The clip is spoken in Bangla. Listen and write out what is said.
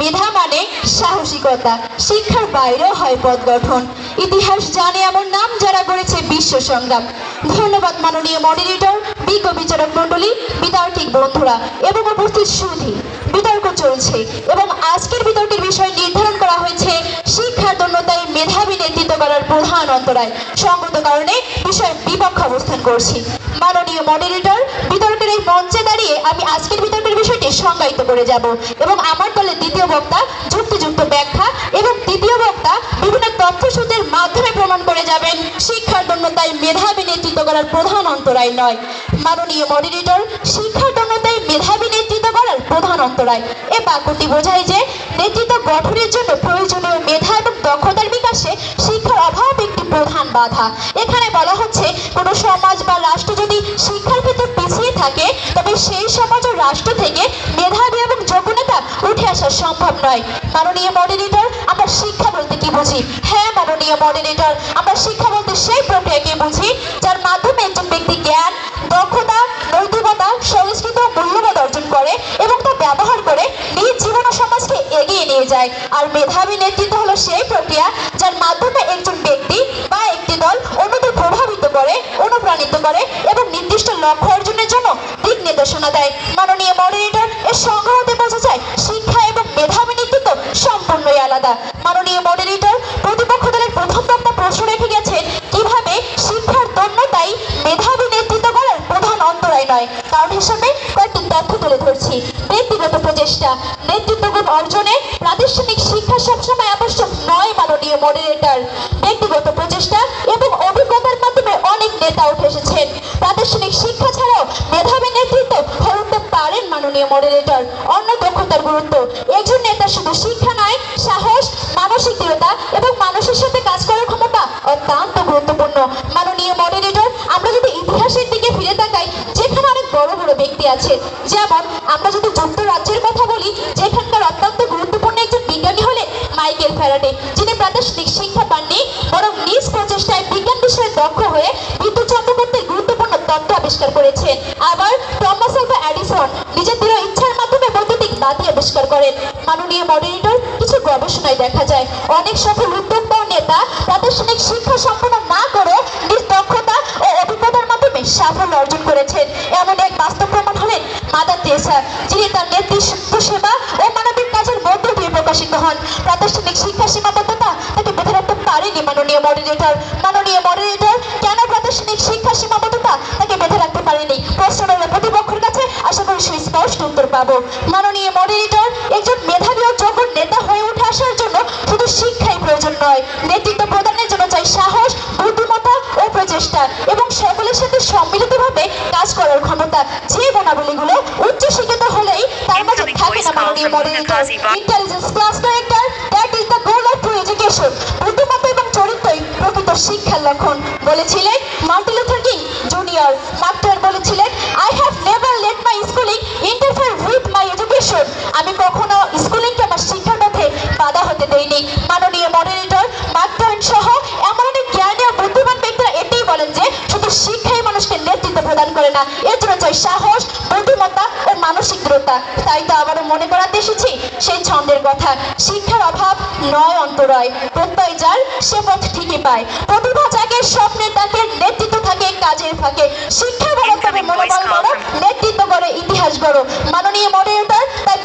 মেধা মানে সাহসিকতা, শিক্ষার বাইরেও হয় পথ গঠন। ইতিহাস জানে এমন নাম যারা গড়েছে বিশ্ব সংগ্রাম। ধন্যবাদ মাননীয় মডারেটর, বিজ্ঞ বিচারক মণ্ডলী, বিতার্কিক বন্ধুরা এবং উপস্থিত সুধী। বিতর্ক চলছে এবং আজকের বিতর্কের বিষয় নির্ধারণ করা হয়েছে শিক্ষার দন্যতায় মেধাবী নেতৃত্ব করার প্রধান অন্তরায়। সঙ্গত কারণে বিষয়ের বিপক্ষে অবস্থান করছি। মাননীয় মডারেটর, বিতর্কের এই মঞ্চে দাঁড়িয়ে আমি আজকের বিতর্কের বিষয়টি সংজ্ঞায়িত করে যাব এবং আমার দলের দ্বিতীয় বক্তা যুক্তিযুক্ত ব্যাখ্যা এবং তৃতীয় বক্তা বিভিন্ন তথ্যসূত্রের মাধ্যমে প্রমাণ করে যাবেন শিক্ষার দন্যতায় মেধাবী নেতৃত্ব করার প্রধান অন্তরায় নয়। মাননীয় মডারেটর, শিক্ষার দন্যতায় মেধাবী নেতৃত্ব করার প্রধান অন্তরায় এ বাক্যটি বোঝায় যে নেতৃত্ব গঠনের জন্য প্রয়োজনীয় মেধা এবং দক্ষতার বিকাশে শিক্ষার অভাব একটি প্রধান বাধা। এখানে বলা হচ্ছে কোনো সমাজ বা রাষ্ট্র যদি শিক্ষার ক্ষেত্রে পিছিয়ে থাকে তবে সেই সমাজ ও রাষ্ট্র থেকে মেধাবী এবং যোগ্য নেতা উঠে আসা সম্ভব নয়। মাননীয় মডারেটর, আমরা শিক্ষা বলতে কি বুঝি? হ্যাঁ মাননীয় মডারেটর, আমরা শিক্ষা বলতে সেই প্রক্রিয়াকে বুঝি যার মাধ্যমে একজন ব্যক্তি জ্ঞান, দক্ষতা, নৈতিকতা, সংস্কৃতি ও মূল্যবোধ অর্জন করে এবং তা ব্যবহার করে নিজ জীবন ও সমাজকে এগিয়ে নিয়ে যায়। আর মেধাবী নেতৃত্ব হলো সেই প্রক্রিয়া যার মাধ্যমে একজন ব্যক্তি বা একটি দল অন্যদের প্রভাবিত করে, অনুপ্রাণিত করে এবং নির্দিষ্ট লক্ষ্য অর্জনের জন্য দিক নির্দেশনা দেয়। মাননীয় মডারেটর, এর সংগ্রহতে বোঝা যায় শিক্ষা এবং মেধাবী নেতৃত্ব সম্পূর্ণই আলাদা। মাননীয় মডারেটর, প্রতিপক্ষ দলের প্রথম বক্তা প্রশ্ন রেখে গেছেন কিভাবে শিক্ষার দন্যতাই মেধাবী নেতৃত্ব করার প্রধান অন্তরায় নয়। কারণ হিসেবে কয়েকটি তথ্য তুলে ধরছি। ব্যক্তিগত প্রচেষ্টা, নেতৃত্ব গুণ অর্জনে প্রাতিষ্ঠানিক শিক্ষা সবসময় আবশ্যক নয়। মাননীয় মডারেটর, ব্যক্তিগত প্রচেষ্টা এবং অভিজ্ঞতার মাধ্যমে অনেক নেতা উঠে এসেছেন। প্রাতিষ্ঠানিক শিক্ষা ছাড়াও মেধাবী নেতৃত্ব হয়ে উঠতে পারেন। মাননীয় মডারেটর, অন্য দক্ষতার গুরুত্ব, একজন নেতা শুধু শিক্ষা নয়, সাহস, মানসিক দৃঢ়তা এবং মানুষের সাথে কাজ করার ক্ষমতা অত্যন্ত গুরুত্বপূর্ণ। মাননীয় মডারেটর, আমরা যদি ইতিহাসের দিকে ফিরে তাকাই যেখানে অনেক বড় বড় ব্যক্তি আছে, যেমন আমরা যদি যুক্তরাজ্যের কথা বলি যেখানকার অত্যন্ত গুরুত্বপূর্ণ একজন বিজ্ঞানী হলেন মাইকেল ফ্যারাডে, যিনি প্রাতিষ্ঠানিক শিক্ষা পাননি বরং নিজ প্রচেষ্টায় বিজ্ঞান বিষয়ে দক্ষ হয়ে বিদ্যুৎ চক্রবর্তীর গুরুত্বপূর্ণ তত্ত্ব আবিষ্কার করেছেন। আবার টমাস আলভা এডিসন নিজের দৃঢ় ইচ্ছার মাধ্যমে বৈদ্যুতিক বাতি আবিষ্কার করেন। মাননীয় মডারেটর, কিছু গবেষণায় দেখা যায় অনেক সফল উদ্যোক্তা ও নেতা প্রাতিষ্ঠানিক শিক্ষা সম্পন্ন না করে নিজ দক্ষতা ও অভিজ্ঞতার মাধ্যমে সাফল্য অর্জন করেছেন। এমন এক বাস্তব প্রমাণ হলেন মাদার তেরেসা, যিনি তার নেতৃত্ব সেবা ও মানবিক কাজের মধ্য দিয়ে প্রকাশিত হন। প্রাতিষ্ঠানিক শিক্ষা সীমাবদ্ধতা তাকে বেঁধে রাখতে পারেনি। মাননীয় মডারেটর, কেন প্রাতিষ্ঠানিক শিক্ষা সীমাবদ্ধতা তাকে বেঁধে রাখতে পারেনি? প্রশ্ন রইল প্রতিপক্ষের কাছে, আশা করি সুস্পষ্ট উত্তর পাবো। মাননীয় মডারেটর, একজন মেধাবী ও যোগ্য নেতা হয়ে উঠে আসার জন্য শুধু শিক্ষাই প্রয়োজন নয়, নেতৃত্ব প্রদানের জন্য চাই সাহস, বুদ্ধিমত্তা ও প্রচেষ্টা এবং সকলের সাথে সম্মিলিতভাবে কাজ করার ক্ষমতা। যে গুণাবলীগুলো উচ্চ শিক্ষিত হলেই তার মাঝে থাকে না। মাননীয় moderator, intelligence class character, that is the goal of true education. বুদ্ধিমত্তা এবং চরিত্রই প্রকৃত শিক্ষার লক্ষণ বলেছিলেন মার্টিন লুথার কিং জুনিয়র। মার্কটওয়েন বলেছিলেন, I have never late my schooling interfere with my education. আমি কখনো স্কুলিংকে আমার শিক্ষার পথে বাধা হতে দেইনি। মাননীয় মডারেটর, মার্কটওয়েন সহ এমন অনেক জ্ঞানী ও বুদ্ধিমান ব্যক্তিরা এটাই বলেন যে শুধু শিক্ষাই মানুষকে নেতৃত্ব প্রদান করে না, এর জন্য চাই সাহস, বুদ্ধিমত্তা ও মানসিক দৃঢ়তা। তাই তো আবারও মনে করাতে এসেছি সেই ছন্দের কথা, শিক্ষার অভাব নয় অন্তরায়, প্রত্যয় যার সে পথ ঠিকই পায়। প্রতিভা জাগে, স্বপ্নে তাকে, নেতৃত্ব থাকে কাজের ফাঁকে। শিক্ষা বড় তবে মনোবল বড়, নেতৃত্ব করে ইতিহাস গড়। মাননীয় মডারেটর, তাই